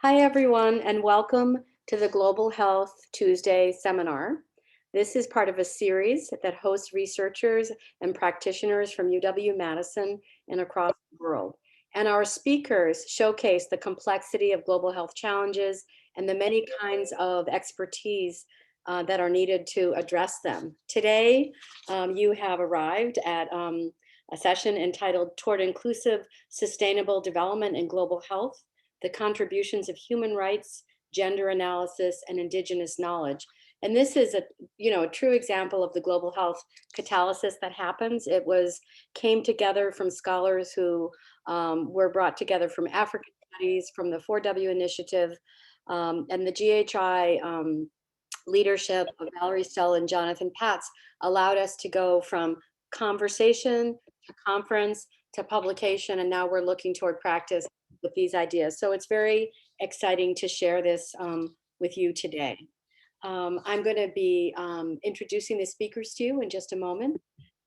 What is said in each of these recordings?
Hi, everyone, and welcome to the Global Health Tuesday seminar. This is part of a series that hosts researchers and practitioners from UW-Madison and across the world. And our speakers showcase the complexity of global health challenges and the many kinds of expertise that are needed to address them. Today, you have arrived at a session entitled Toward Inclusive, Sustainable Development and Global Health: The Contributions of Human Rights, Gender Analysis, and Indigenous Knowledge. And this is a true example of the global health catalysis that happens. Came together from scholars who were brought together from African studies, from the 4W initiative, and the GHI leadership of Valerie Stell and Jonathan Patz allowed us to go from conversation to conference to publication, and now we're looking toward practice with these ideas. So it's very exciting to share this with you today. I'm going to be introducing the speakers to you in just a moment,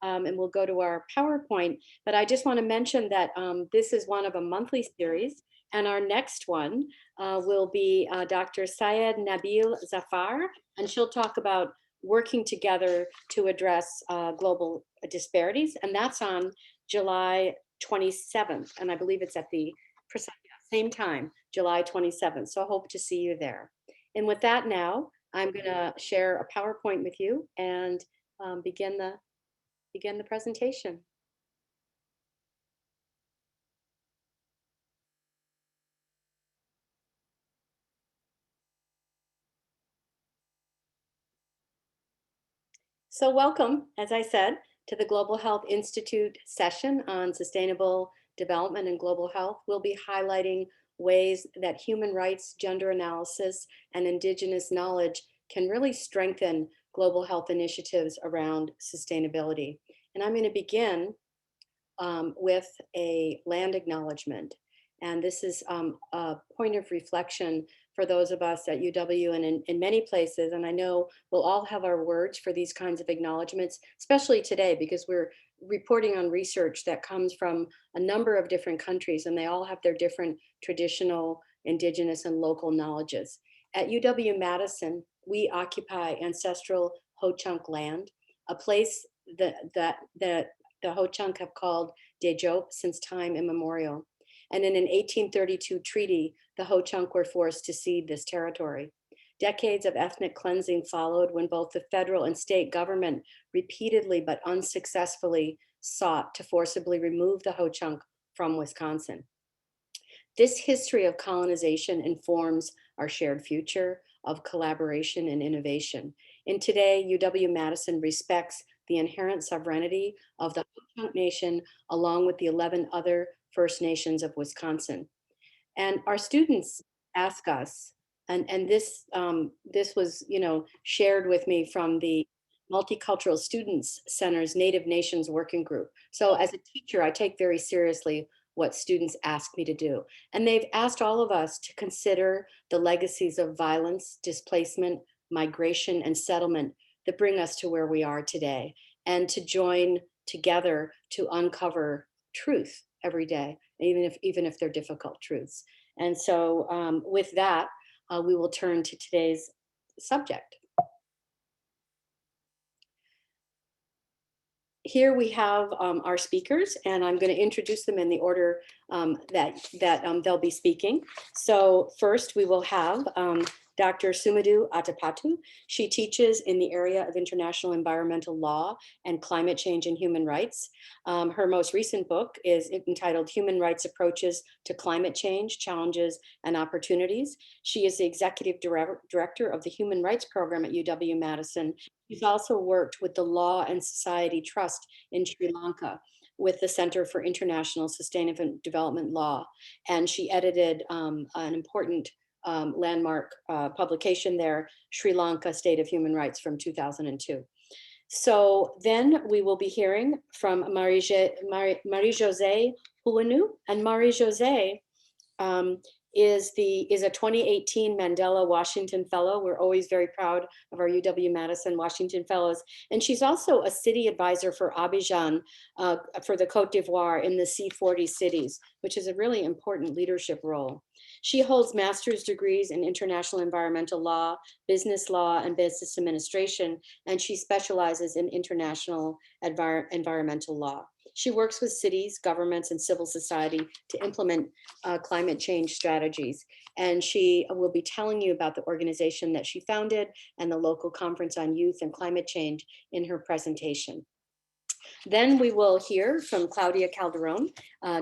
and we'll go to our PowerPoint. But I just want to mention that this is one of a monthly series, and our next one will be Dr. Syed Nabil Zafar, and she'll talk about working together to address global disparities, and that's on July 27th, and I believe it's at the same time, July 27th. So I hope to see you there. And with that now, I'm going to share a PowerPoint with you and begin the presentation. So welcome, as I said, to the Global Health Institute session on sustainable development and global health. We'll be highlighting ways that human rights, gender analysis, and indigenous knowledge can really strengthen global health initiatives around sustainability. And I'm going to begin with a land acknowledgement. And this is a point of reflection for those of us at UW and in many places. And I know we'll all have our words for these kinds of acknowledgements, especially today, because we're reporting on research that comes from a number of different countries, and they all have their different traditional, indigenous, and local knowledges. At UW-Madison, we occupy ancestral Ho-Chunk land, a place that the Ho-Chunk have called Dejop since time immemorial. And in an 1832 treaty, the Ho-Chunk were forced to cede this territory. Decades of ethnic cleansing followed when both the federal and state government repeatedly but unsuccessfully sought to forcibly remove the Ho-Chunk from Wisconsin. This history of colonization informs our shared future of collaboration and innovation. And today, UW-Madison respects the inherent sovereignty of the Ho-Chunk Nation, along with the 11 other First Nations of Wisconsin. And our students ask us, and this was shared with me from the Multicultural Students Center's Native Nations Working Group. So as a teacher, I take very seriously what students ask me to do. And they've asked all of us to consider the legacies of violence, displacement, migration, and settlement that bring us to where we are today, and to join together to uncover truth every day, even if they're difficult truths. And so with that, we will turn to today's subject. Here we have our speakers, and I'm going to introduce them in the order that they'll be speaking. So first we will have Dr. Sumudu Atapattu. She teaches in the area of international environmental law and climate change and human rights. Her most recent book is entitled Human Rights Approaches to Climate Change, Challenges and Opportunities. She is the executive director of the Human Rights Program at UW-Madison. She's also worked with the Law and Society Trust in Sri Lanka with the Center for International Sustainable Development Law. And she edited an important landmark publication there, Sri Lanka State of Human Rights from 2002. So then we will be hearing from Marie-Josée Houenou. And Marie-Josée is a 2018 Mandela Washington Fellow. We're always very proud of our UW-Madison Washington Fellows. And she's also a city advisor for Abidjan, for the Côte d'Ivoire in the C40 cities, which is a really important leadership role. She holds master's degrees in international environmental law, business law, and business administration, and she specializes in international environmental law. She works with cities, governments, and civil society to implement climate change strategies. And she will be telling you about the organization that she founded and the local conference on youth and climate change in her presentation. Then we will hear from Claudia Calderón.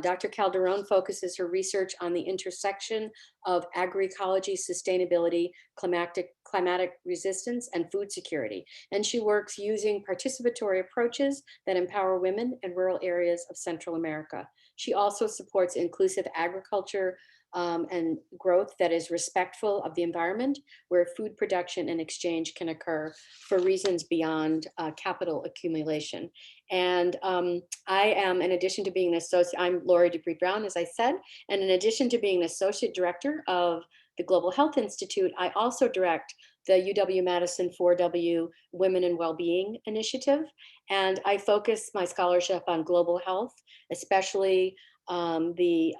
Dr. Calderón focuses her research on the intersection of agroecology, sustainability, climatic resistance, and food security. And she works using participatory approaches that empower women in rural areas of Central America. She also supports inclusive agriculture and growth that is respectful of the environment, where food production and exchange can occur for reasons beyond capital accumulation. And I am, in addition to being an associate, I'm Laurie DiPrete Brown, as I said, and in addition to being an associate director of the Global Health Institute, I also direct the UW-Madison 4W Women and Wellbeing Initiative. And I focus my scholarship on global health, especially the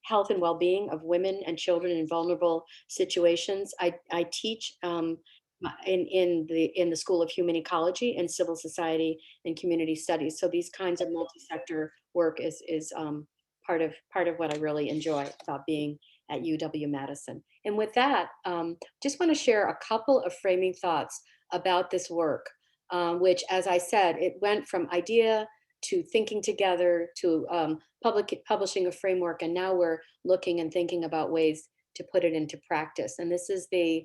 health and well-being of women and children in vulnerable situations. I teach in the School of Human Ecology and Civil Society and Community Studies. So these kinds of multi-sector work is part of what I really enjoy about being at UW-Madison. And with that, just want to share a couple of framing thoughts about this work, which, as I said, it went from idea to thinking together to publishing a framework, and now we're looking and thinking about ways to put it into practice. And this is the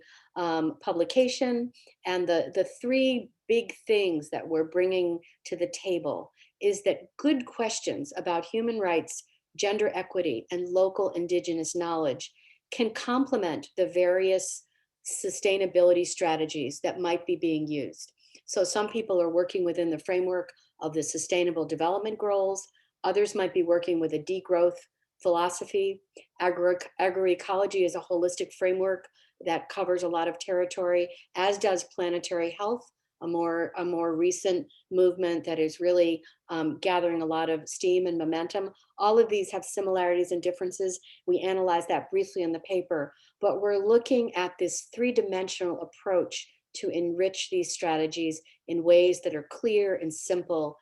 publication, and the three big things that we're bringing to the table is that good questions about human rights, gender equity, and local indigenous knowledge can complement the various sustainability strategies that might be being used. So some people are working within the framework of the Sustainable Development Goals. Others might be working with a degrowth philosophy. Agroecology is a holistic framework that covers a lot of territory, as does planetary health, a more recent movement that is really gathering a lot of steam and momentum. All of these have similarities and differences. We analyze that briefly in the paper, but we're looking at this three-dimensional approach to enrich these strategies in ways that are clear and simple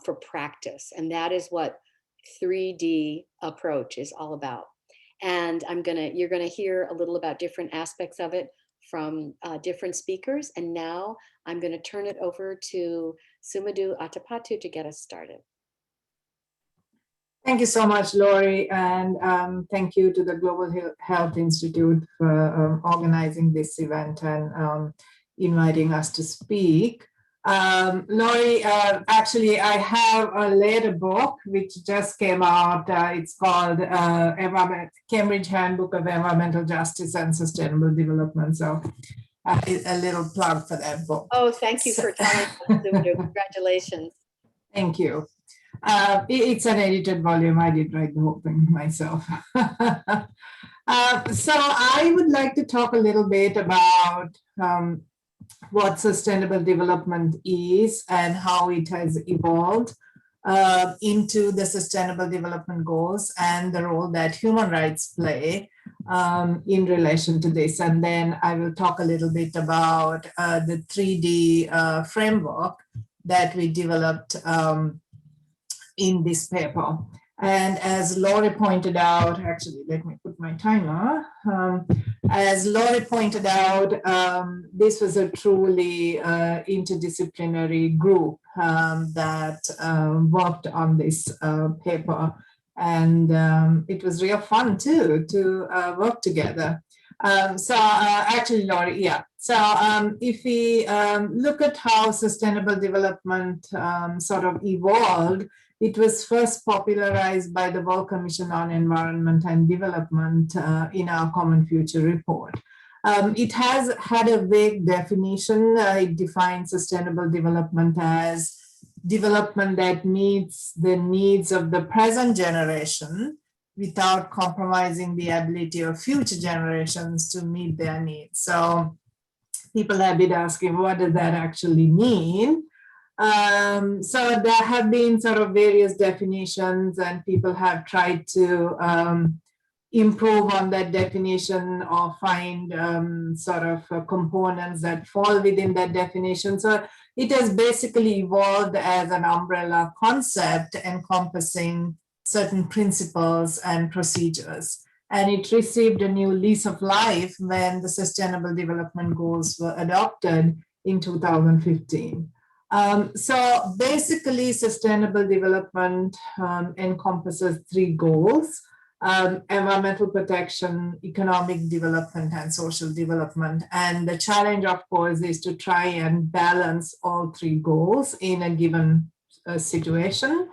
for practice. And that is what 3D approach is all about. And you're gonna hear a little about different aspects of it from different speakers. And now I'm gonna turn it over to Sumudu Atapattu to get us started. Thank you so much, Laurie, and thank you to the Global Health Institute for organizing this event and inviting us to speak. Laurie, actually, I have a later book which just came out. It's called Cambridge Handbook of Environmental Justice and Sustainable Development. So a little plug for that book. Oh, thank you for telling us, Sumudu. Congratulations. Thank you. It's an edited volume. I did write the whole thing myself. So I would like to talk a little bit about what sustainable development is and how it has evolved into the Sustainable Development Goals and the role that human rights play in relation to this. And then I will talk a little bit about the 3D framework that we developed in this paper. And as Laurie pointed out, actually, let me put my timer. As Laurie pointed out, this was a truly interdisciplinary group that worked on this paper. And it was real fun too, to work together. Actually, Laurie, yeah. So if we look at how sustainable development sort of evolved, it was first popularized by the World Commission on Environment and Development in our Common Future report. It has had a vague definition. It defines sustainable development as development that meets the needs of the present generation without compromising the ability of future generations to meet their needs. So people have been asking, what does that actually mean? So there have been sort of various definitions, and people have tried to improve on that definition or find sort of components that fall within that definition. So it has basically evolved as an umbrella concept encompassing certain principles and procedures. And it received a new lease of life when the Sustainable Development Goals were adopted in 2015. So basically, sustainable development encompasses three goals: environmental protection, economic development, and social development. And the challenge, of course, is to try and balance all three goals in a given situation.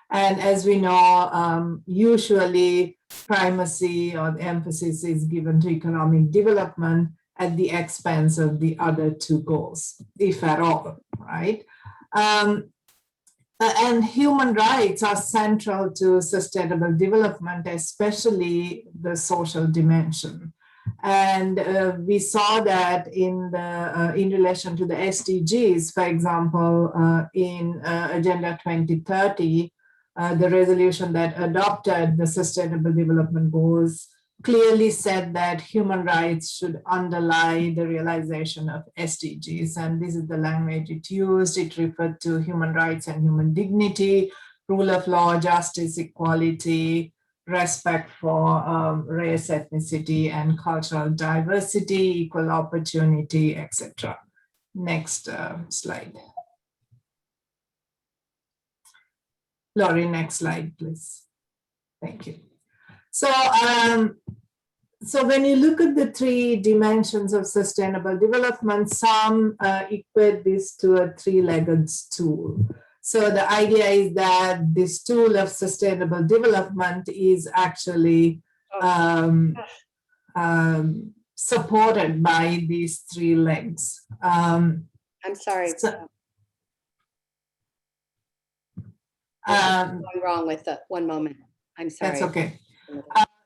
And as we know, usually primacy or emphasis is given to economic development at the expense of the other two goals, if at all, right? And human rights are central to sustainable development, especially the social dimension. And we saw that in relation to the SDGs, for example, in Agenda 2030, the resolution that adopted the Sustainable Development Goals clearly said that human rights should underlie the realization of SDGs. And this is the language it used. It referred to human rights and human dignity, rule of law, justice, equality, respect for race, ethnicity, and cultural diversity, equal opportunity, etc. Next slide. Laurie, next slide, please. Thank you. So, so when you look at the three dimensions of sustainable development, some equate this to a three-legged stool. So the idea is that this tool of sustainable development is actually supported by these three legs. I'm sorry. Going wrong with the one moment. I'm sorry. That's okay.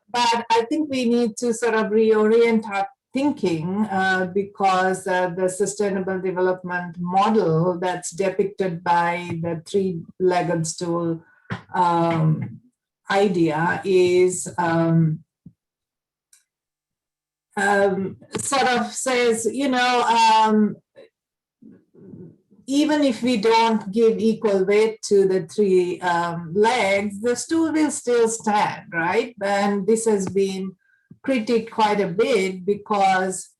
But I think we need to sort of reorient our thinking because the sustainable development model that's depicted by the three-legged stool idea is sort of says, you know, even if we don't give equal weight to the three legs, the stool will still stand, right? And this has been critiqued quite a bit because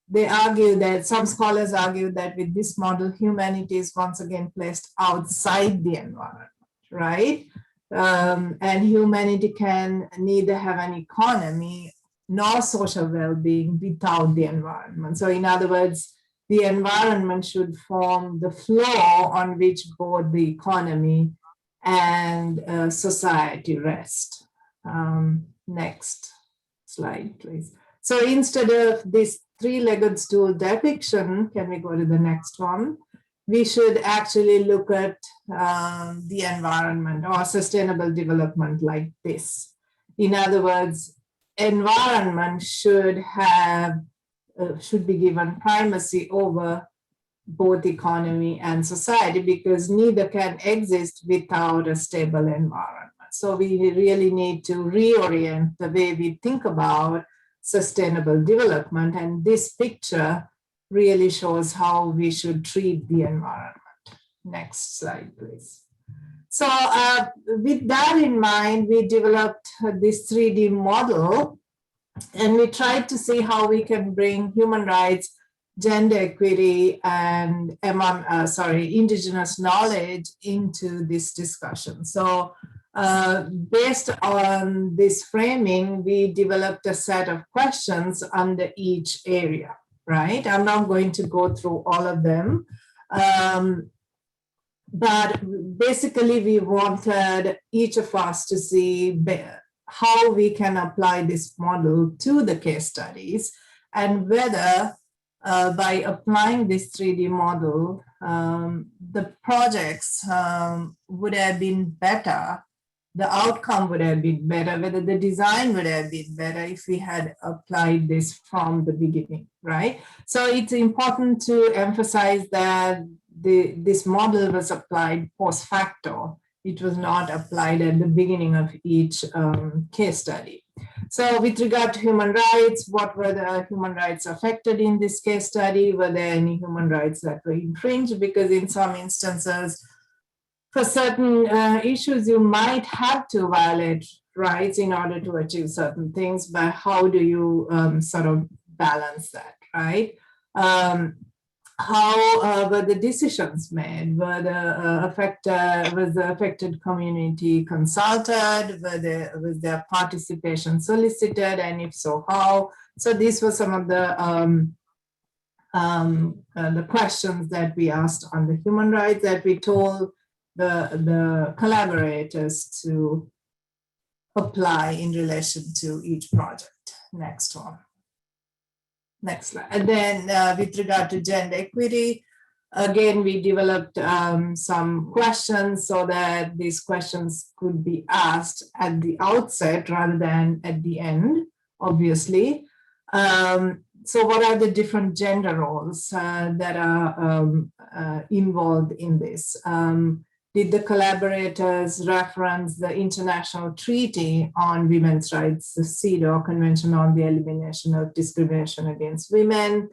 they argue that, some scholars argue that with this model, humanity is once again placed outside the environment, right? And humanity can neither have an economy nor social well-being without the environment. So in other words, the environment should form the floor on which both the economy and society rest. Next slide, please. So instead of this three-legged stool depiction, can we go to the next one? We should actually look at the environment or sustainable development like this. In other words, environment should be given primacy over both economy and society, because neither can exist without a stable environment. So we really need to reorient the way we think about sustainable development. And this picture really shows how we should treat the environment. Next slide, please. So with that in mind, we developed this 3D model, and we tried to see how we can bring human rights, gender equity, and indigenous knowledge into this discussion. So based on this framing, we developed a set of questions under each area, right? I'm not going to go through all of them. But basically, we wanted each of us to see how we can apply this model to the case studies, and whether by applying this 3D model, the projects would have been better the outcome would have been better, whether the design would have been better if we had applied this from the beginning, right? So it's important to emphasize that this model was applied post facto. It was not applied at the beginning of each case study. So with regard to human rights, what were the human rights affected in this case study? Were there any human rights that were infringed? Because in some instances, for certain issues, you might have to violate rights in order to achieve certain things, but how do you sort of balance that, right? How were the decisions made? Were the was the affected community consulted? Was their participation solicited? And if so, how? So these were some of the questions that we asked on the human rights that we told the collaborators to apply in relation to each project. Next one. Next slide. And then with regard to gender equity, again, we developed some questions so that these questions could be asked at the outset rather than at the end, obviously. So what are the different gender roles that are involved in this? Did the collaborators reference the International Treaty on Women's Rights, the CEDAW, Convention on the Elimination of Discrimination Against Women?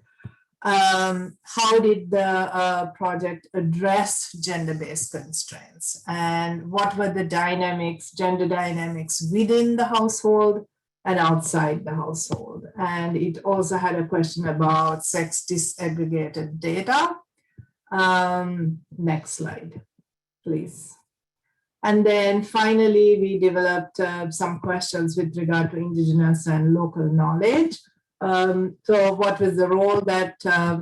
How did the project address gender-based constraints? And what were the dynamics, gender dynamics within the household and outside the household? And it also had a question about sex disaggregated data. Next slide, please. And then finally, we developed some questions with regard to indigenous and local knowledge. So what was the role that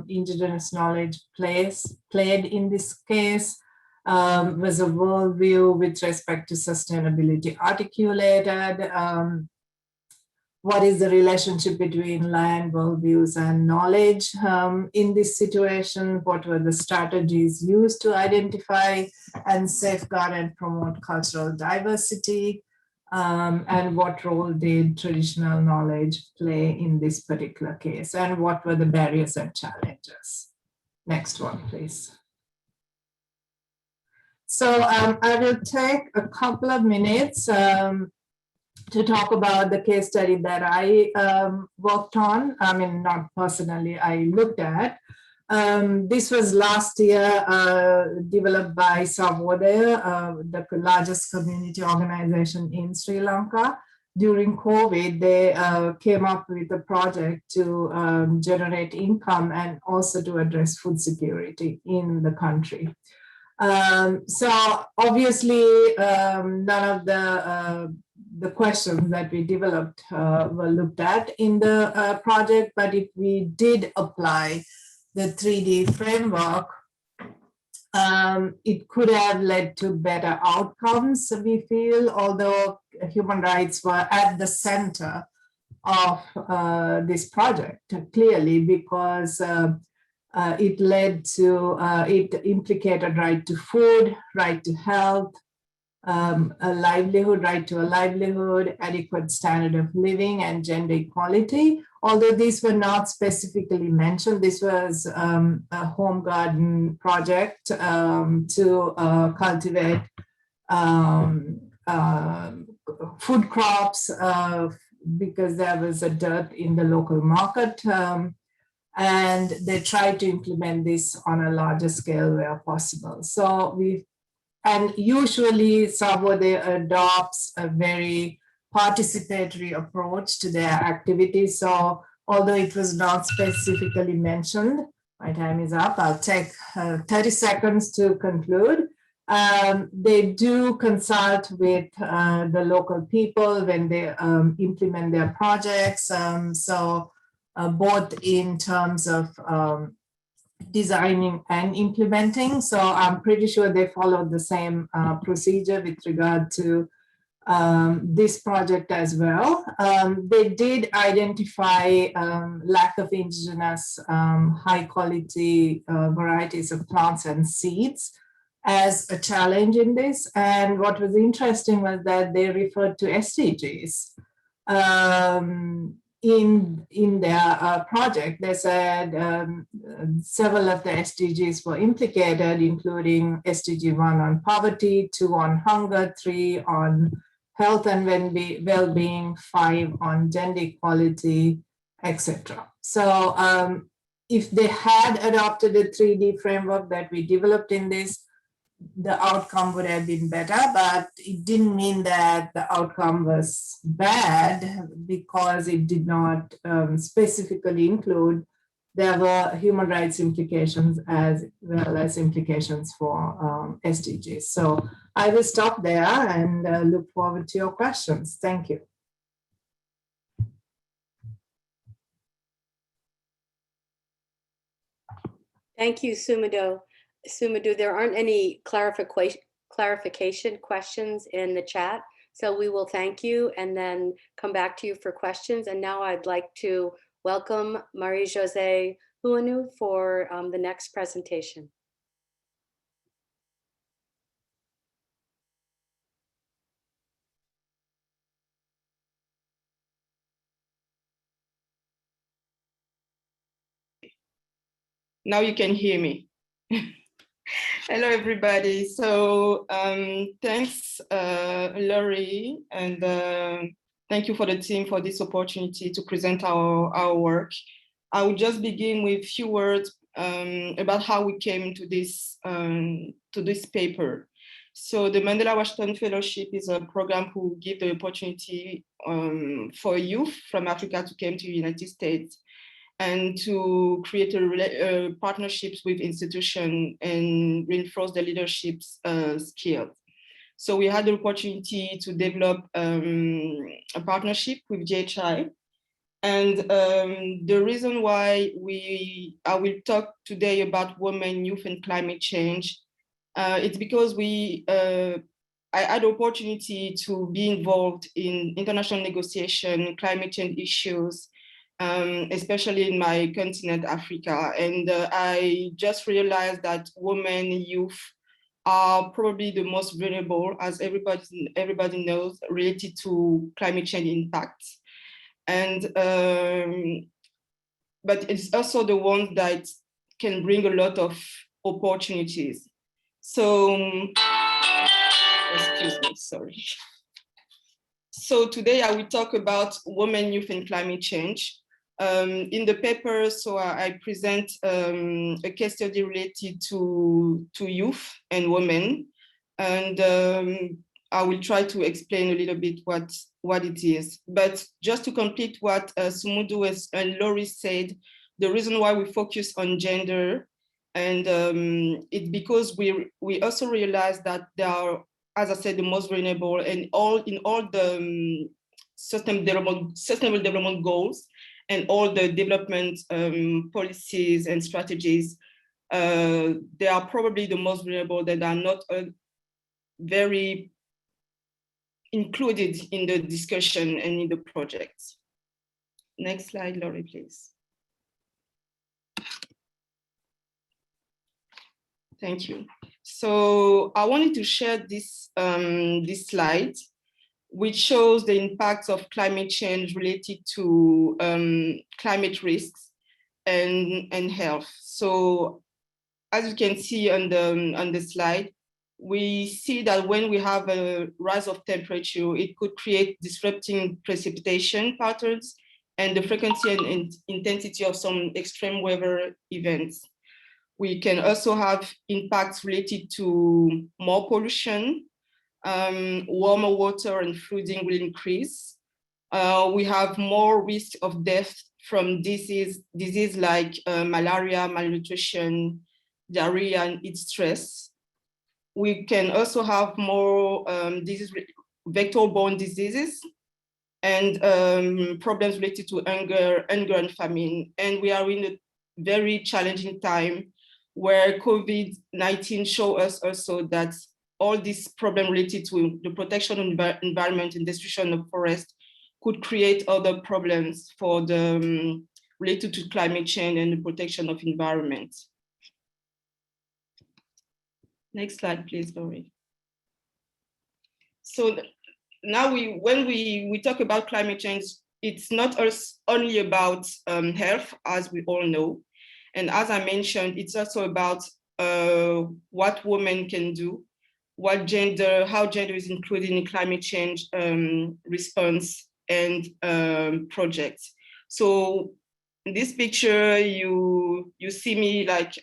indigenous knowledge played in this case? Was a worldview with respect to sustainability articulated? What is the relationship between land, worldviews, and knowledge in this situation? What were the strategies used to identify and safeguard and promote cultural diversity? And what role did traditional knowledge play in this particular case? And what were the barriers and challenges? Next one, please. So I will take a couple of minutes to talk about the case study that I worked on. I mean, not personally, I looked at. This was last year developed by Savoda, the largest community organization in Sri Lanka. During COVID, they came up with a project to generate income and also to address food security in the country. So obviously, none of the questions that we developed were looked at in the project, but if we did apply the 3D framework, it could have led to better outcomes, we feel, although human rights were at the center of this project, clearly, because it led to, it implicated right to food, right to health, a livelihood, right to a livelihood, adequate standard of living, and gender equality. Although these were not specifically mentioned, this was a home garden project to cultivate food crops because there was a dearth in the local market. And they tried to implement this on a larger scale where possible. So and usually Savoda adopts a very participatory approach to their activities. So although it was not specifically mentioned, my time is up, I'll take 30 seconds to conclude. They do consult with the local people when they implement their projects. Both in terms of designing and implementing. So I'm pretty sure they followed the same procedure with regard to this project as well. They did identify lack of indigenous high quality varieties of plants and seeds as a challenge in this. And what was interesting was that they referred to SDGs in their project. They said several of the SDGs were implicated, including SDG 1 on poverty, 2 on hunger, 3 on health and well-being, 5 on gender equality, etc. So if they had adopted the 3D framework that we developed in this, the outcome would have been better, but it didn't mean that the outcome was bad because it did not specifically include. There were human rights implications as well as implications for SDGs. So I will stop there and look forward to your questions. Thank you. Thank you, Sumudu. Sumudu, there aren't any clarification questions in the chat, so we will thank you and then come back to you for questions. And now I'd like to welcome Marie-Josée Houenou for the next presentation. Now you can hear me. Hello, everybody. So thanks, Laurie, and thank you for the team for this opportunity to present our work. I will just begin with a few words about how we came to this paper. So the Mandela Washington Fellowship is a program who gives the opportunity for youth from Africa to come to the United States and to create partnerships with institutions and reinforce the leadership skills. So we had the opportunity to develop a partnership with GHI. And the reason why I will talk today about women, youth, and climate change, it's because I had the opportunity to be involved in international negotiation, climate change issues, especially in my continent, Africa. And I just realized that women, youth are probably the most vulnerable, as everybody knows, related to climate change impacts. And, but it's also the ones that can bring a lot of opportunities. So, excuse me, sorry. So today I will talk about women, youth, and climate change. In the paper, so I present a case study related to youth and women, and I will try to explain a little bit what it is. But just to complete what Sumudu and Laurie said, the reason why we focus on gender, and it's because we also realize that there are, as I said, the most vulnerable, and in all the sustainable development goals and all the development policies and strategies, they are probably the most vulnerable that are not very included in the discussion and in the projects. Next slide, Laurie, please. Thank you. So I wanted to share this, this slide, which shows the impacts of climate change related to climate risks and health. So as you can see on the slide, we see that when we have a rise of temperature, it could create disrupting precipitation patterns and the frequency and intensity of some extreme weather events. We can also have impacts related to more pollution, warmer water and flooding will increase. We have more risk of death from disease like malaria, malnutrition, diarrhea, and heat stress. We can also have more vector-borne diseases and problems related to hunger and famine. And we are in a very challenging time where COVID-19 shows us also that all these problems related to the protection of the environment and destruction of forest could create other problems for the related to climate change and the protection of environment. Next slide, please, Laurie. So now when we talk about climate change, it's not only about health, as we all know. And as I mentioned, it's also about what women can do, how gender is included in climate change response and projects. So in this picture, you see me like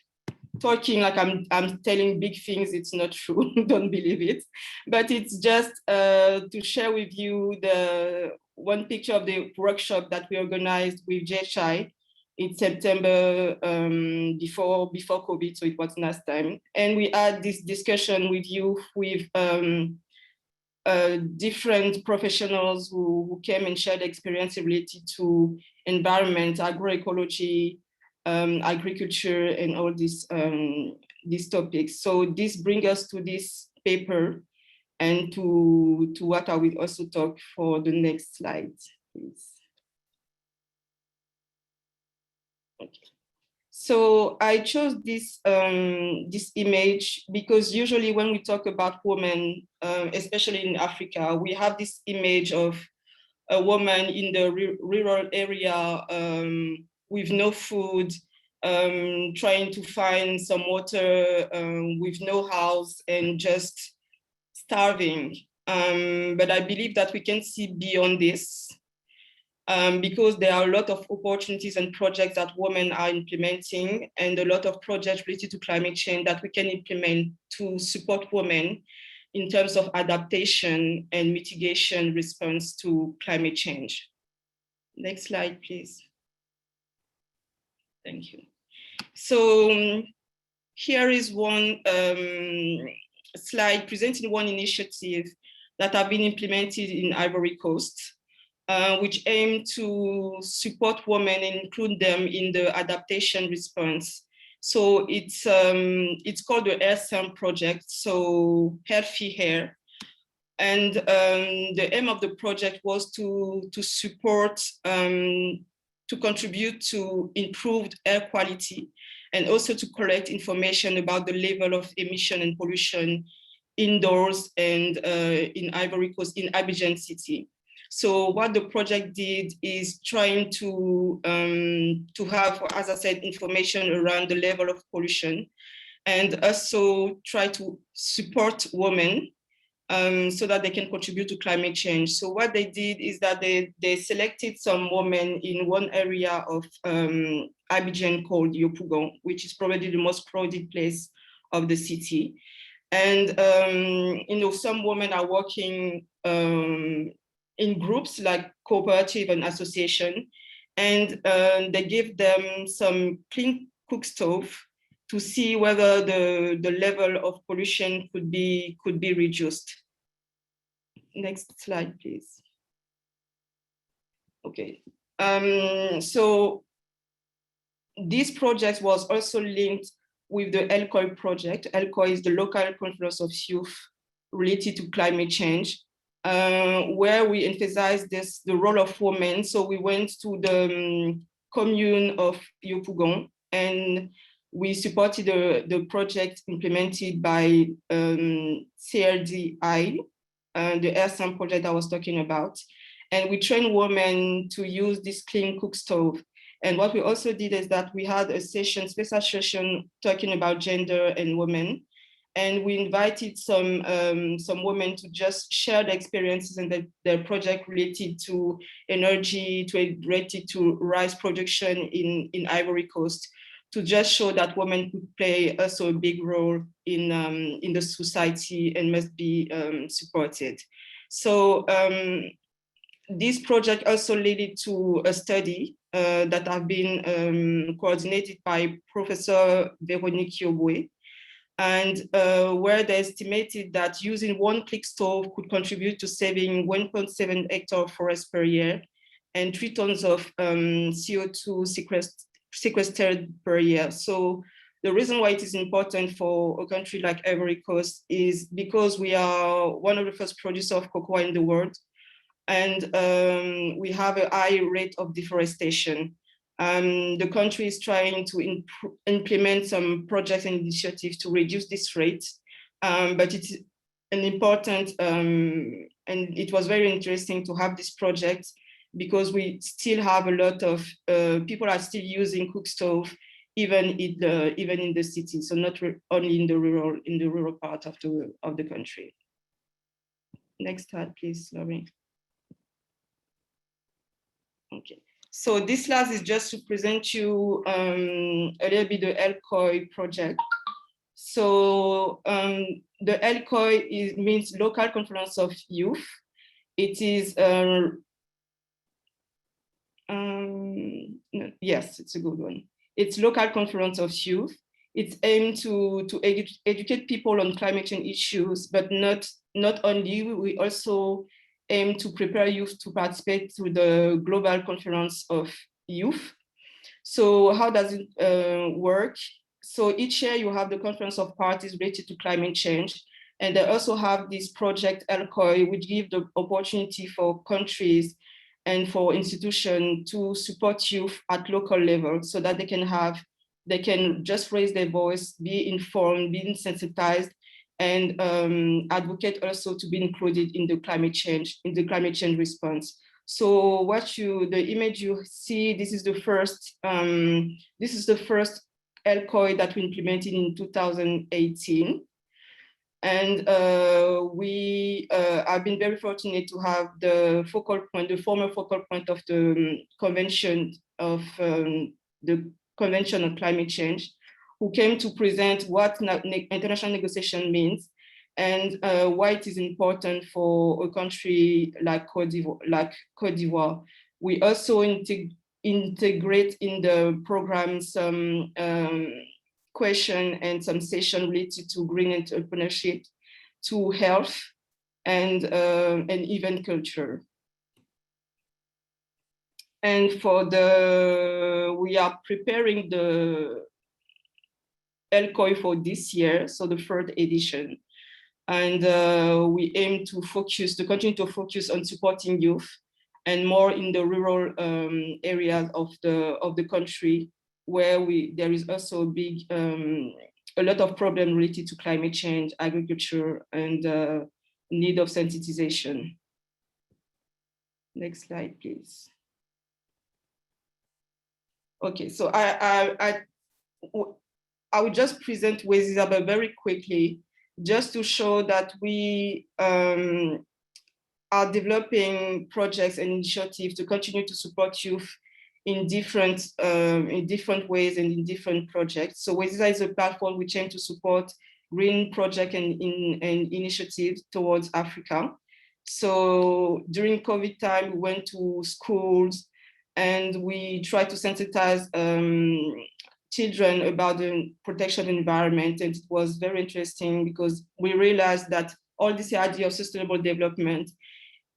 talking like I'm telling big things. It's not true, don't believe it. But it's just to share with you the one picture of the workshop that we organized with JHI in September before COVID, so it was last time. And we had this discussion with youth, with different professionals who came and shared experience related to environment, agroecology, agriculture, and all these topics. So this brings us to this paper and to what I will also talk for the next slide, please. Okay. So I chose this this image because usually when we talk about women, especially in Africa, we have this image of a woman in the rural area with no food, trying to find some water, with no house, and just starving. But I believe that we can see beyond this. Because there are a lot of opportunities and projects that women are implementing, and a lot of projects related to climate change that we can implement to support women in terms of adaptation and mitigation response to climate change. Next slide, please. Thank you. So here is one slide presenting one initiative that have been implemented in Ivory Coast, which aim to support women and include them in the adaptation response. So it's called the Elcoy Project, so healthy hair. And the aim of the project was to support, to contribute to improved air quality, and also to collect information about the level of emission and pollution indoors and in Ivory Coast, in Abidjan city. So what the project did is trying to have, as I said, information around the level of pollution, and also try to support women so that they can contribute to climate change. So what they did is that they selected some women in one area of Abidjan called Yopougon, which is probably the most crowded place of the city. And some women are working in groups like cooperative and association, and they give them some clean cook stove to see whether the level of pollution could be reduced. Next slide, please. Okay, so this project was also linked with the Elcoy Project. Elcoy is the local conference of youth related to climate change, where we emphasized the role of women. So we went to the commune of Yopougon, and we supported the project implemented by CRDI, the Elcoy project I was talking about. And we trained women to use this clean cook stove. And what we also did is that we had a session, special session talking about gender and women. And we invited some women to just share their experiences and their project related to energy, related to rice production in Ivory Coast, to just show that women could play also a big role in the society and must be supported. So this project also led to a study that have been coordinated by Professor Véronique Yoboué, and where they estimated that using one click stove could contribute to saving 1.7 hectare forest per year and 3 tons of CO2 sequestered per year. So the reason why it is important for a country like Ivory Coast is because we are one of the first producers of cocoa in the world, and we have a high rate of deforestation. The country is trying to implement some projects and initiatives to reduce this rate. but it's an important, and it was very interesting to have this project because we still have a lot of people are still using cook stove even in the city, so not only in the rural part of the country. Next slide, please, Laurie. Okay, so this slide is just to present you a little bit the Elcoy Project. So the Elcoy means Local Conference of Youth. It is, yes, it's a good one. It's Local Conference of Youth. It's aimed to educate people on climate change issues, but not only, we also aim to prepare youth to participate to the Global Conference of Youth. So how does it work? So each year you have the Conference of Parties related to climate change. And they also have this project Elcoy, which gives the opportunity for countries and for institutions to support youth at local level so that they can just raise their voice, be informed, be sensitized, and advocate also to be included in the climate change response. So the image you see, this is the first Elcoy that we implemented in 2018. And we have been very fortunate to have the former focal point of the Convention on Climate Change, who came to present what international negotiation means and why it is important for a country like Côte d'Ivoire. We also integrate in the program some question and some session related to green entrepreneurship, to health, and even culture. And we are preparing the Elcoy for this year, so the third edition. And we aim to continue to focus on supporting youth and more in the rural areas of the country, where there is also a lot of problems related to climate change, agriculture, and need of sensitization. Next slide, please. Okay, so I will just present WESISAH, but very quickly, just to show that we are developing projects and initiatives to continue to support youth in different ways and in different projects. So WESISAH is a platform which aims to support green projects and initiatives towards Africa. So during COVID time, we went to schools and we tried to sensitize children about the protection of the environment. And it was very interesting because we realized that all this idea of sustainable development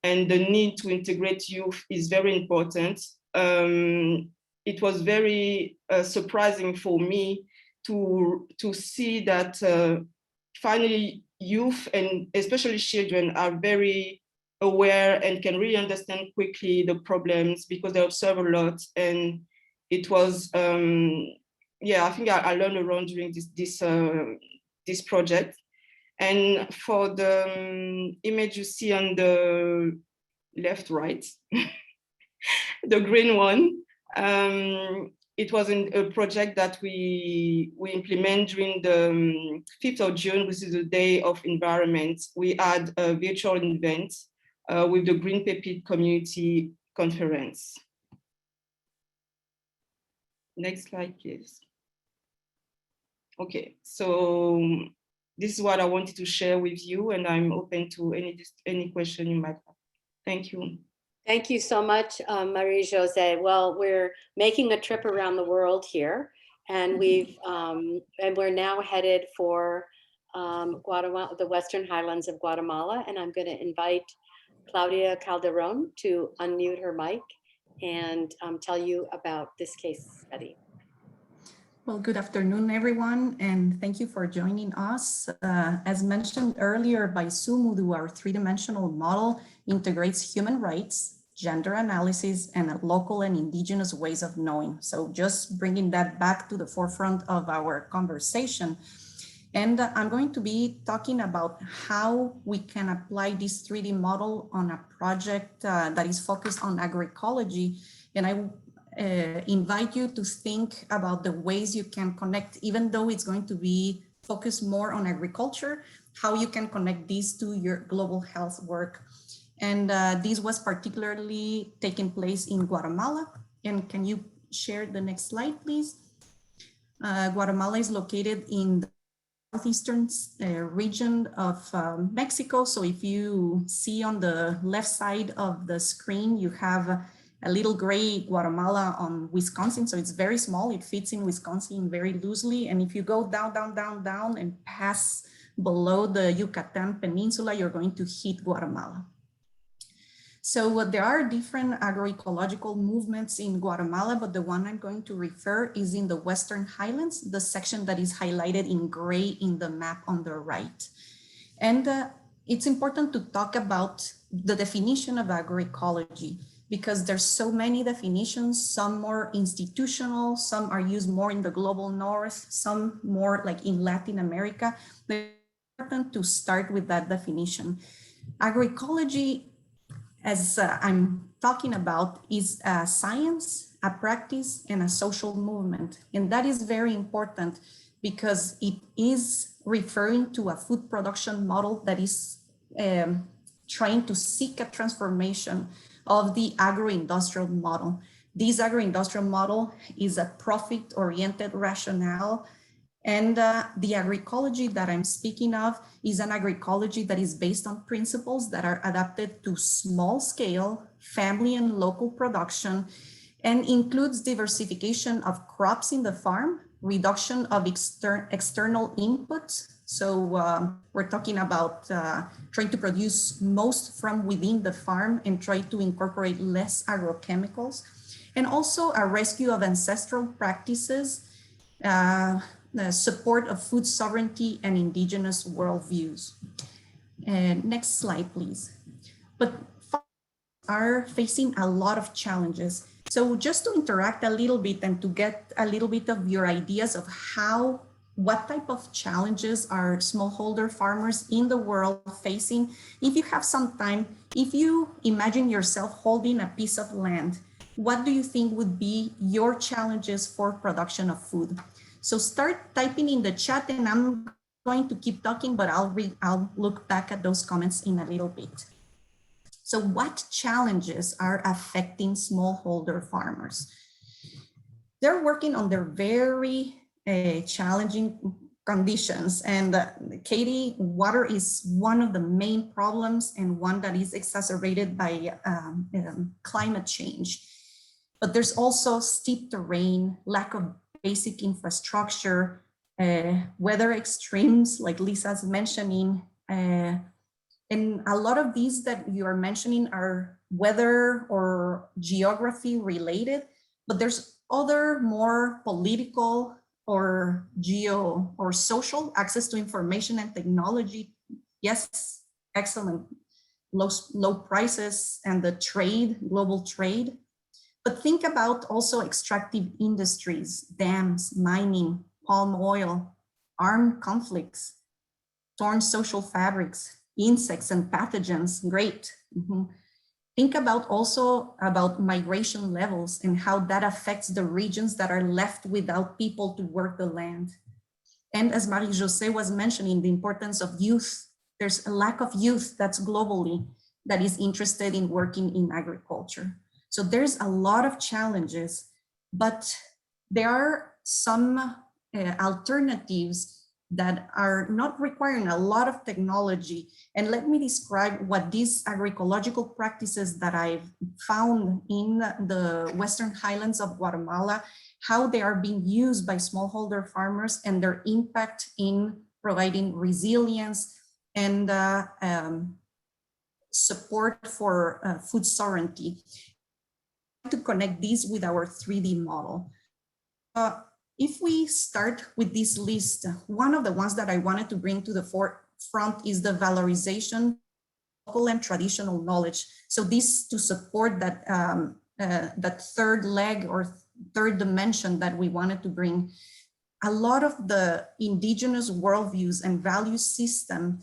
and the need to integrate youth is very important. It was very surprising for me to see that finally youth and especially children are very aware and can really understand quickly the problems because they observe a lot. And it was, yeah, I think I learned around during this project. And for the image you see on the left, right, the green one, it was a project that we implement during the 5th of June, which is the Day of Environment. We had a virtual event with the Green Pepite Community Conference. Next slide, please. Okay, so this is what I wanted to share with you, and I'm open to any question you might have. Thank you. Thank you so much, Marie-Josée. Well, we're making a trip around the world here, and we're now headed for Guatemala, the Western Highlands of Guatemala, and I'm going to invite Claudia Calderón to unmute her mic and tell you about this case study. Well, good afternoon, everyone, and thank you for joining us. As mentioned earlier by Sumudu, our three-dimensional model integrates human rights, gender analysis, and local and indigenous ways of knowing. So just bringing that back to the forefront of our conversation. And I'm going to be talking about how we can apply this 3D model on a project that is focused on agroecology. And I invite you to think about the ways you can connect, even though it's going to be focused more on agriculture, how you can connect these to your global health work. And this was particularly taking place in Guatemala. And can you share the next slide, please? Guatemala is located in the southeastern region of Mexico. So if you see on the left side of the screen, you have a little gray Guatemala on Wisconsin. So it's very small. It fits in Wisconsin very loosely. And if you go down, down, down, down and pass below the Yucatan Peninsula, you're going to hit Guatemala. So there are different agroecological movements in Guatemala, but the one I'm going to refer is in the Western Highlands, the section that is highlighted in gray in the map on the right. And it's important to talk about the definition of agroecology, because there's so many definitions, some more institutional, some are used more in the global north, some more like in Latin America. But it's important to start with that definition. Agroecology, as I'm talking about, is a science, a practice, and a social movement. And that is very important because it is referring to a food production model that is trying to seek a transformation of the agro-industrial model. This agro-industrial model is a profit-oriented rationale. And the agroecology that I'm speaking of is an agroecology that is based on principles that are adapted to small scale, family and local production, and includes diversification of crops in the farm, reduction of external inputs. So we're talking about trying to produce most from within the farm and try to incorporate less agrochemicals, and also a rescue of ancestral practices, the support of food sovereignty and indigenous worldviews. And next slide, please. But farmers are facing a lot of challenges. So just to interact a little bit and to get a little bit of your ideas of what type of challenges are smallholder farmers in the world facing, if you have some time, if you imagine yourself holding a piece of land, what do you think would be your challenges for production of food? So start typing in the chat, and I'm going to keep talking, but I'll look back at those comments in a little bit. So what challenges are affecting smallholder farmers? They're working under very challenging conditions. And Katie, water is one of the main problems and one that is exacerbated by climate change. But there's also steep terrain, lack of basic infrastructure, weather extremes, like Lisa's mentioning, and a lot of these that you are mentioning are weather or geography related, but there's other more political or geo or social access to information and technology. Yes, excellent, low prices and the trade, global trade. But think about also extractive industries, dams, mining, palm oil, armed conflicts, torn social fabrics, insects and pathogens, great. Think about also about migration levels and how that affects the regions that are left without people to work the land. And as Marie-Josée was mentioning, the importance of youth. There's a lack of youth that's globally that is interested in working in agriculture. So there's a lot of challenges, but there are some alternatives that are not requiring a lot of technology. And let me describe what these agroecological practices that I've found in the Western Highlands of Guatemala, how they are being used by smallholder farmers and their impact in providing resilience and support for food sovereignty. To connect these with our 3D model. If we start with this list, one of the ones that I wanted to bring to the forefront is the valorization of local and traditional knowledge. So this to support that, that third leg or third dimension that we wanted to bring. a lot of the indigenous worldviews and value system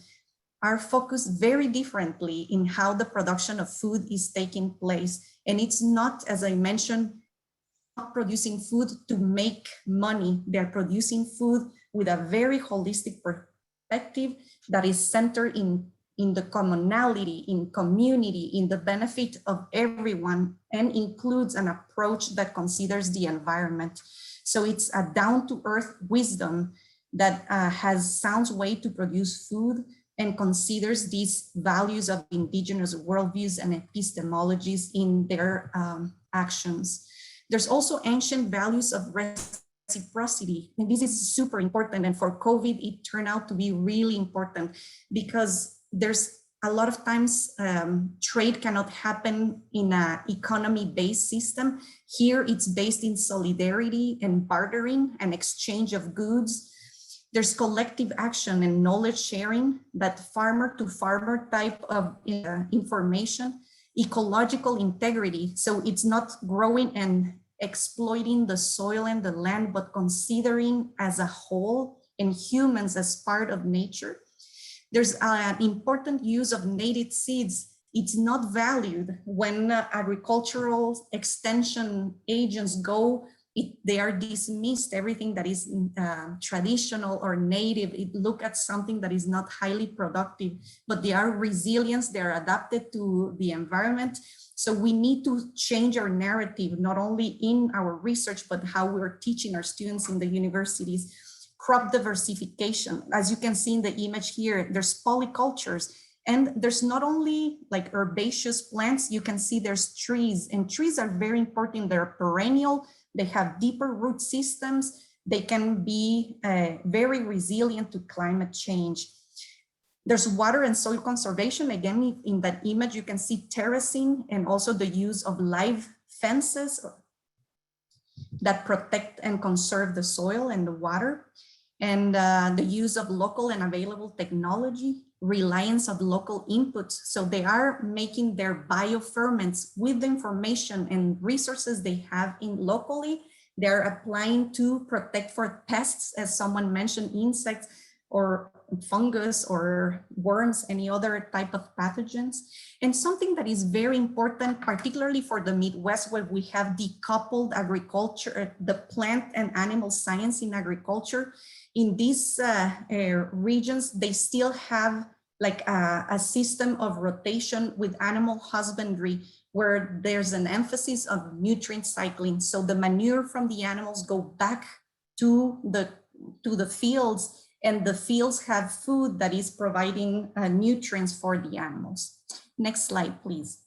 are focused very differently in how the production of food is taking place. And it's not, as I mentioned, not producing food to make money. They're producing food with a very holistic perspective that is centered in the commonality, in community, in the benefit of everyone, and includes an approach that considers the environment. So it's a down-to-earth wisdom that has sound way to produce food and considers these values of indigenous worldviews and epistemologies in their actions. There's also ancient values of reciprocity, and this is super important. And for COVID, it turned out to be really important because there's a lot of times trade cannot happen in an economy-based system. Here, it's based in solidarity and bartering and exchange of goods. There's collective action and knowledge sharing, that farmer to farmer type of information, ecological integrity. So it's not growing and exploiting the soil and the land, but considering as a whole and humans as part of nature. There's an important use of native seeds. It's not valued when agricultural extension agents go. They are dismissed. Everything that is traditional or native, it look at something that is not highly productive, but they are resilient, they're adapted to the environment. So we need to change our narrative, not only in our research, but how we're teaching our students in the universities. Crop diversification, as you can see in the image here, there's polycultures. And there's not only like herbaceous plants, you can see there's trees, and trees are very important. They're perennial. They have deeper root systems. They can be very resilient to climate change. There's water and soil conservation. Again, in that image, you can see terracing and also the use of live fences that protect and conserve the soil and the water. And the use of local and available technology, reliance of local inputs. So they are making their bioferments with the information and resources they have in locally. They're applying to protect for pests, as someone mentioned, insects or fungus or worms, any other type of pathogens. And something that is very important, particularly for the Midwest, where we have decoupled agriculture, the plant and animal science in agriculture. In these regions, they still have like a system of rotation with animal husbandry, where there's an emphasis of nutrient cycling. So the manure from the animals go back to the fields, and the fields have food that is providing nutrients for the animals. Next slide, please.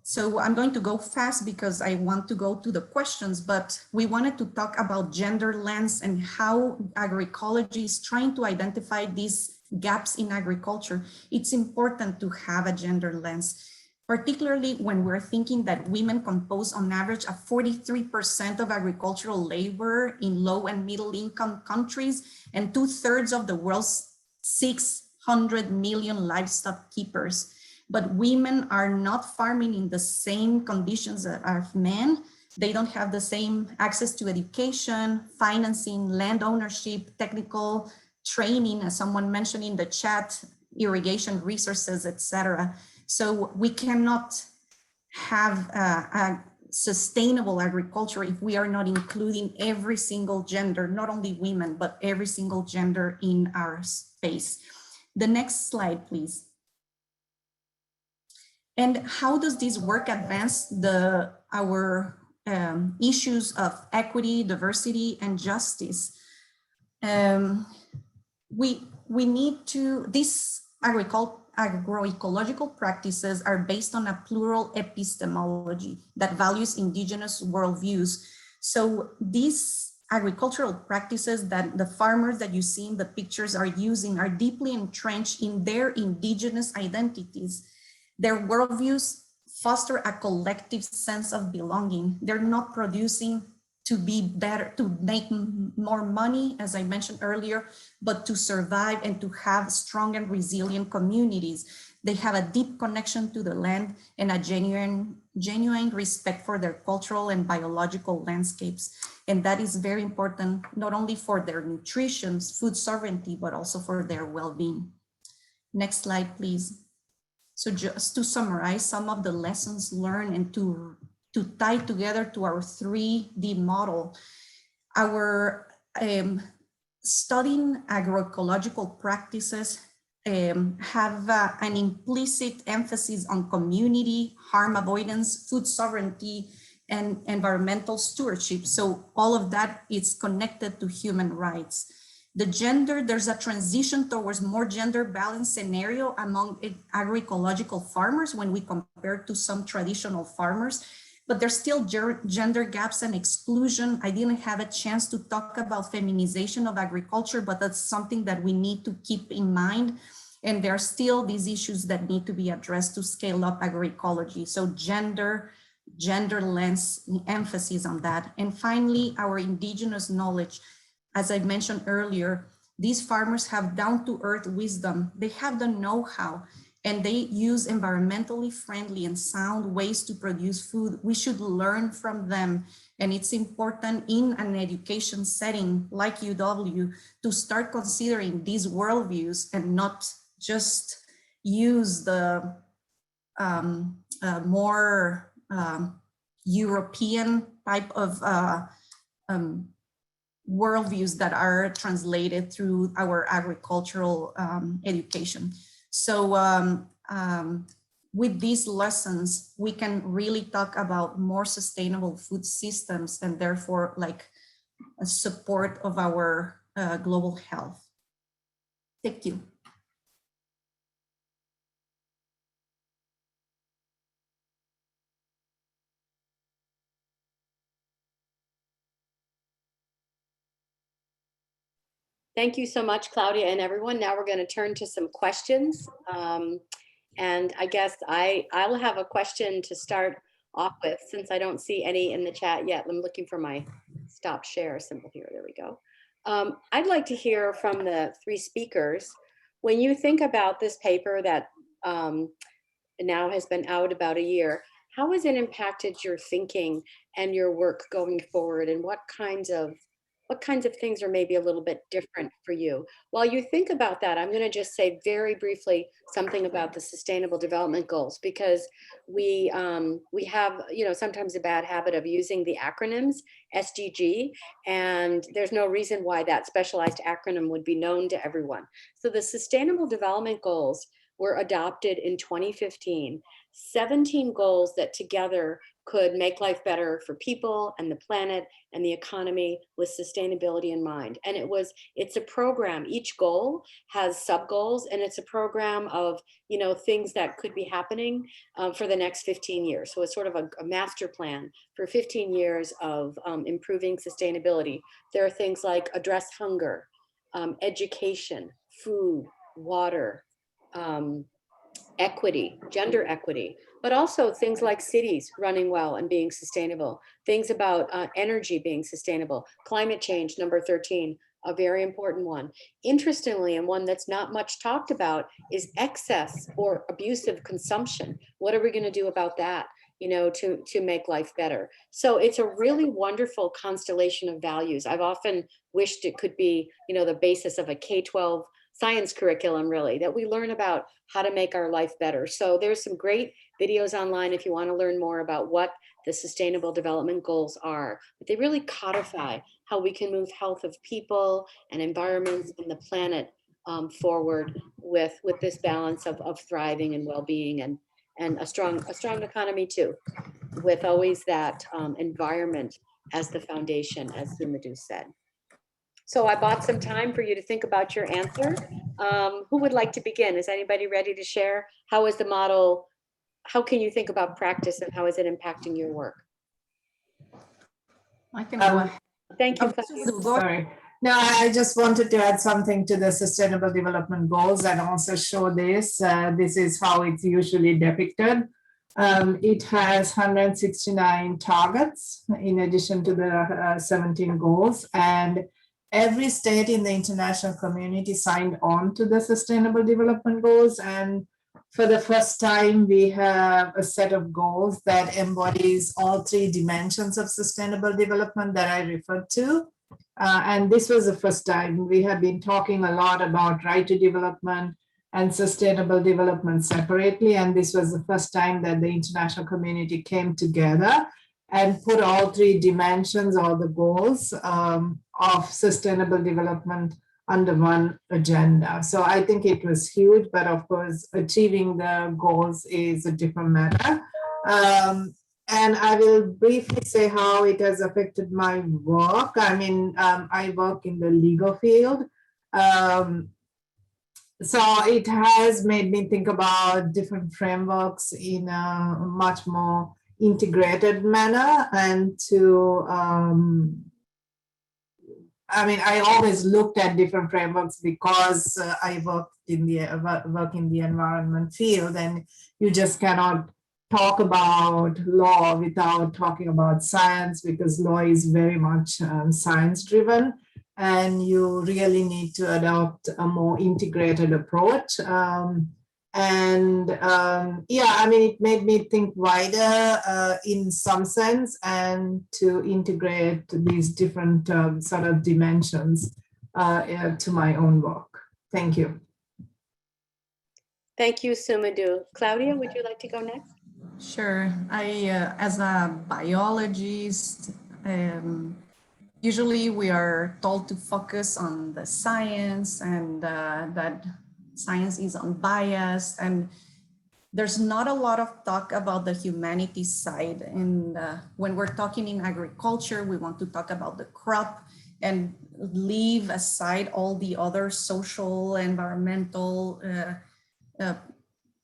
So I'm going to go fast because I want to go to the questions, but we wanted to talk about gender lens and how agroecology is trying to identify these gaps in agriculture. It's important to have a gender lens, particularly when we're thinking that women compose on average a 43% of agricultural labor in low and middle income countries, and 2/3 of the world's 600 million livestock keepers. But women are not farming in the same conditions as men. They don't have the same access to education, financing, land ownership, technical training, as someone mentioned in the chat, irrigation resources, etc. So we cannot have a sustainable agriculture if we are not including every single gender, not only women, but every single gender in our space. The next slide, please. And how does this work advance our issues of equity, diversity, and justice? We need to, these agroecological practices are based on a plural epistemology that values indigenous worldviews. So these agricultural practices that the farmers that you see in the pictures are using are deeply entrenched in their indigenous identities. Their worldviews foster a collective sense of belonging. They're not producing to be better, to make more money, as I mentioned earlier, but to survive and to have strong and resilient communities. They have a deep connection to the land and a genuine respect for their cultural and biological landscapes. And that is very important, not only for their nutrition, food sovereignty, but also for their well-being. Next slide, please. So just to summarize some of the lessons learned and to tie together to our 3D model, our studying agroecological practices have an implicit emphasis on community, harm avoidance, food sovereignty, and environmental stewardship. So all of that is connected to human rights. The gender, there's a transition towards more gender balanced scenario among agroecological farmers when we compare to some traditional farmers, but there's still gender gaps and exclusion. I didn't have a chance to talk about feminization of agriculture, but that's something that we need to keep in mind. And there are still these issues that need to be addressed to scale up agroecology. So gender lens, emphasis on that. And finally, our indigenous knowledge. As I mentioned earlier, these farmers have down-to-earth wisdom. They have the know-how, and they use environmentally friendly and sound ways to produce food. We should learn from them. And it's important in an education setting like UW to start considering these worldviews and not just use the more European type of worldviews that are translated through our agricultural education. So with these lessons, we can really talk about more sustainable food systems and therefore like a support of our global health. Thank you. Thank you so much, Claudia and everyone. Now we're going to turn to some questions. And I guess I will have a question to start off with, since I don't see any in the chat yet. I'm looking for my stop share symbol here. There we go. I'd like to hear from the 3 speakers. When you think about this paper that now has been out about a year, how has it impacted your thinking and your work going forward? And what kinds of things are maybe a little bit different for you? While you think about that, I'm going to just say very briefly something about the Sustainable Development Goals, because we have, sometimes a bad habit of using the acronyms SDG, and there's no reason why that specialized acronym would be known to everyone. So the Sustainable Development Goals were adopted in 2015, 17 goals that together could make life better for people and the planet and the economy with sustainability in mind. And it's a program. Each goal has sub-goals, and it's a program of, things that could be happening for the next 15 years. So it's sort of a master plan for 15 years of improving sustainability. There are things like address hunger, education, food, water, equity, gender equity, but also things like cities running well and being sustainable, things about energy being sustainable, climate change, number 13, a very important one. Interestingly, and one that's not much talked about, is excess or abusive consumption. What are we going to do about that, to make life better? So it's a really wonderful constellation of values. I've often wished it could be, the basis of a K-12 science curriculum, really, that we learn about how to make our life better. So there's some great videos online if you want to learn more about what the Sustainable Development Goals are. But they really codify how we can move health of people and environments and the planet forward with this balance of thriving and well-being and a strong economy too, with always that environment as the foundation, as Sumudu said. So I bought some time for you to think about your answer. Who would like to begin? Is anybody ready to share? How is the model, how can you think about practice, and how is it impacting your work? I can go ahead. Thank you. Sorry. No, I just wanted to add something to the Sustainable Development Goals and also show this. This is how it's usually depicted. It has 169 targets in addition to the 17 goals, and every state in the international community signed on to the Sustainable Development Goals, and for the first time, we have a set of goals that embodies all three dimensions of sustainable development that I referred to. And this was the first time. We have been talking a lot about right to development and sustainable development separately. And this was the first time that the international community came together and put all three dimensions or the goals of sustainable development under one agenda. So I think it was huge, but of course, achieving the goals is a different matter. And I will briefly say how it has affected my work. I mean, I work in the legal field. So it has made me think about different frameworks in a much more integrated manner and to, I mean, I always looked at different frameworks because I work in the environment field, and you just cannot talk about law without talking about science, because law is very much science driven, and you really need to adopt a more integrated approach. Yeah, I mean, it made me think wider in some sense, and to integrate these different sort of dimensions to my own work. Thank you. Thank you, Sumudu. Claudia, would you like to go next? Sure. As a biologist, usually we are told to focus on the science, and that science is unbiased, and there's not a lot of talk about the humanities side. And when we're talking in agriculture, we want to talk about the crop and leave aside all the other social, environmental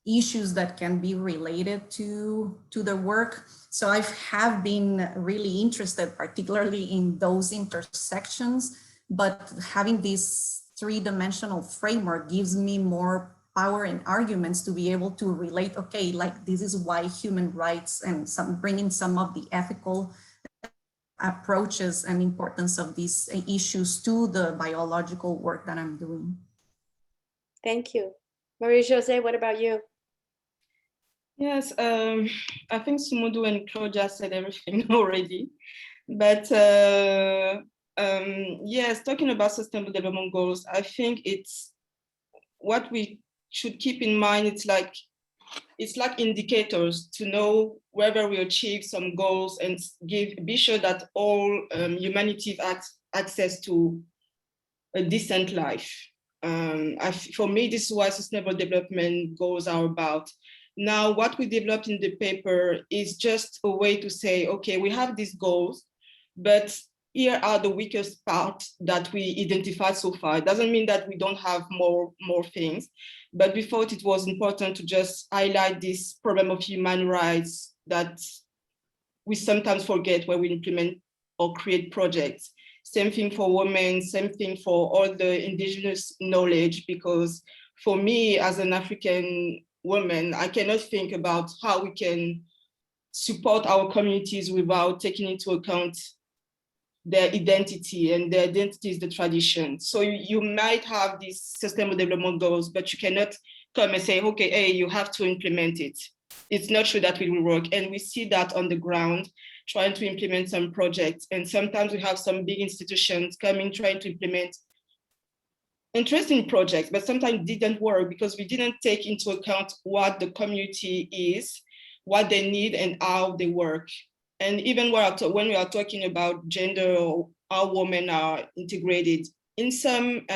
issues that can be related to the work. So I have been really interested, particularly in those intersections, but having this three-dimensional framework gives me more power and arguments to be able to relate, okay, like this is why human rights and bringing some of the ethical approaches and importance of these issues to the biological work that I'm doing. Thank you. Marie-Josée, what about you? Yes, I think Sumudu and Claudia said everything already, but yes, talking about sustainable development goals, I think it's what we should keep in mind. It's like indicators to know whether we achieve some goals, and be sure that all humanity have access to a decent life. For me, this is what sustainable development goals are about. Now, what we developed in the paper is just a way to say, okay, we have these goals, but here are the weakest parts that we identified so far. It doesn't mean that we don't have more things, but we thought it was important to just highlight this problem of human rights that we sometimes forget when we implement or create projects. Same thing for women, same thing for all the indigenous knowledge, because for me as an African woman, I cannot think about how we can support our communities without taking into account their identity, and their identity is the tradition. So you might have these sustainable development goals, but you cannot come and say, okay, hey, you have to implement it. It's not sure that it will work. And we see that on the ground, trying to implement some projects. And sometimes we have some big institutions coming, trying to implement interesting projects, but sometimes didn't work because we didn't take into account what the community is, what they need, and how they work. And even when we are talking about gender or how women are integrated, in some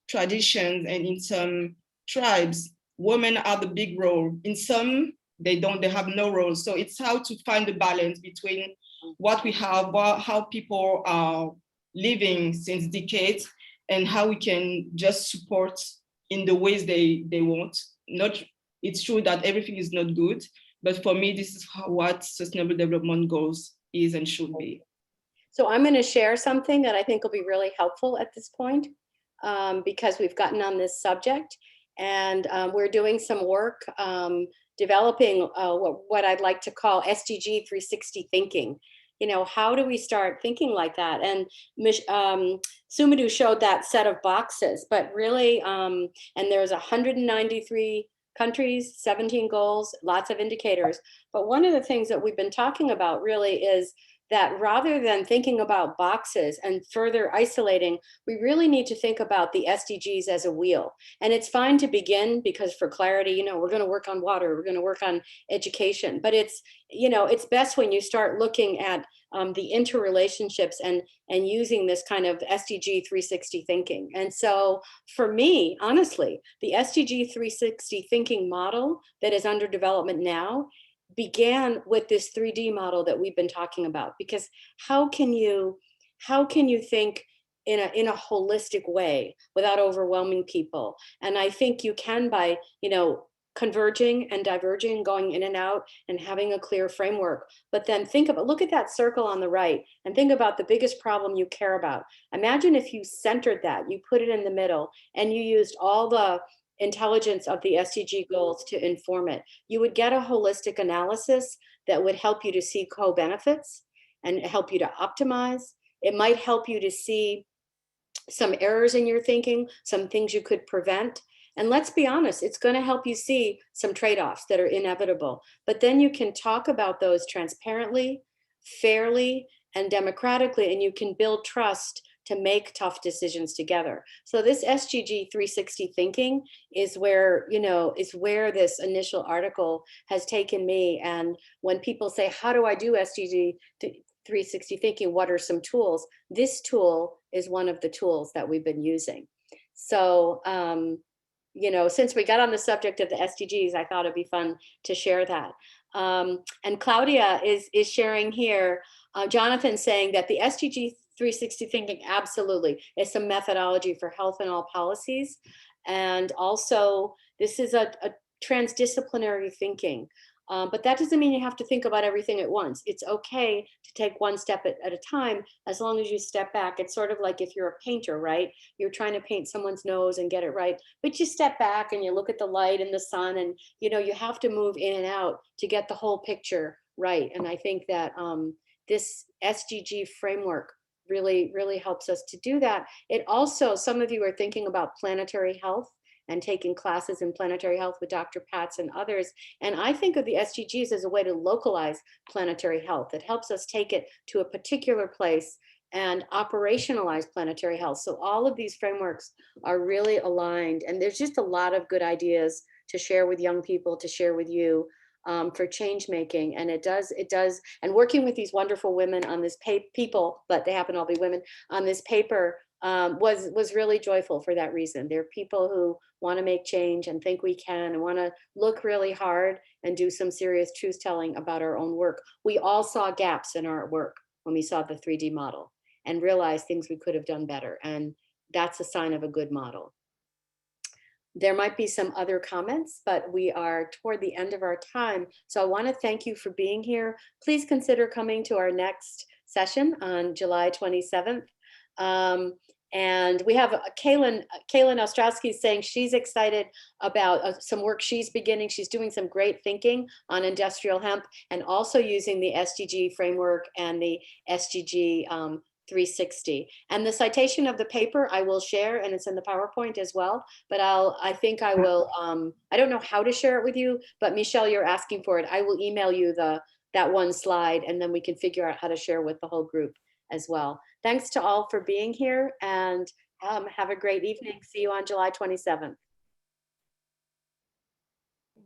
traditions and in some tribes, women have the big role. In some, they have no role. So it's how to find the balance between what we have, how people are living since decades, and how we can just support in the ways they want. It's true that everything is not good, but for me, this is what sustainable development goals is and should be. So I'm going to share something that I think will be really helpful at this point, because we've gotten on this subject, and we're doing some work developing what I'd like to call SDG 360 thinking. You know, how do we start thinking like that? And Sumudu showed that set of boxes, but really, and there's 193 countries, 17 goals, lots of indicators. But one of the things that we've been talking about really is that rather than thinking about boxes and further isolating, we really need to think about the SDGs as a wheel. And it's fine to begin because for clarity, you know, we're going to work on water, we're going to work on education, but it's, you know, it's best when you start looking at the interrelationships and using this kind of SDG 360 thinking. And so for me, honestly, the SDG 360 thinking model that is under development now began with this 3D model that we've been talking about, because how can you think in a holistic way without overwhelming people? And I think you can by, you know, converging and diverging, going in and out and having a clear framework. But then look at that circle on the right and think about the biggest problem you care about. Imagine if you centered that, you put it in the middle and you used all the intelligence of the SDG goals to inform it. You would get a holistic analysis that would help you to see co-benefits and help you to optimize. It might help you to see some errors in your thinking, some things you could prevent. And let's be honest, it's going to help you see some trade-offs that are inevitable. But then you can talk about those transparently, fairly, and democratically, and you can build trust to make tough decisions together. So this SDG 360 thinking is where, you know, is where this initial article has taken me. And when people say, how do I do SDG 360 thinking? What are some tools? This tool is one of the tools that we've been using. So, you know, since we got on the subject of the SDGs, I thought it'd be fun to share that. And Claudia is sharing here, Jonathan saying that the SDG 360 thinking absolutely is some methodology for health and all policies. And also this is a transdisciplinary thinking. But that doesn't mean you have to think about everything at once. It's okay to take one step at a time, as long as you step back. It's sort of like if you're a painter, right? You're trying to paint someone's nose and get it right, but you step back and you look at the light and the sun, and you know, you have to move in and out to get the whole picture right. And I think that this SDG framework really helps us to do that. It also, some of you are thinking about planetary health and taking classes in planetary health with Dr. Patz and others. And I think of the SDGs as a way to localize planetary health. It helps us take it to a particular place and operationalize planetary health. So all of these frameworks are really aligned, and there's just a lot of good ideas to share with young people, to share with you for change making. And it does, and working with these wonderful women on this people, but they happen to all be women on this paper, was really joyful for that reason. They're people who want to make change and think we can, and want to look really hard and do some serious truth telling about our own work. We all saw gaps in our work when we saw the 3D model and realized things we could have done better. And that's a sign of a good model. There might be some other comments, but we are toward the end of our time. So I want to thank you for being here. Please consider coming to our next session on July 27th. And we have Kaylin Ostrowski saying she's excited about some work she's beginning. She's doing some great thinking on industrial hemp and also using the SDG framework and the SDG 360. And the citation of the paper I will share, and it's in the PowerPoint as well, but I think I will, I don't know how to share it with you, but Michelle, you're asking for it. I will email you that one slide, and then we can figure out how to share with the whole group as well. Thanks to all for being here, and have a great evening. See you on July 27th.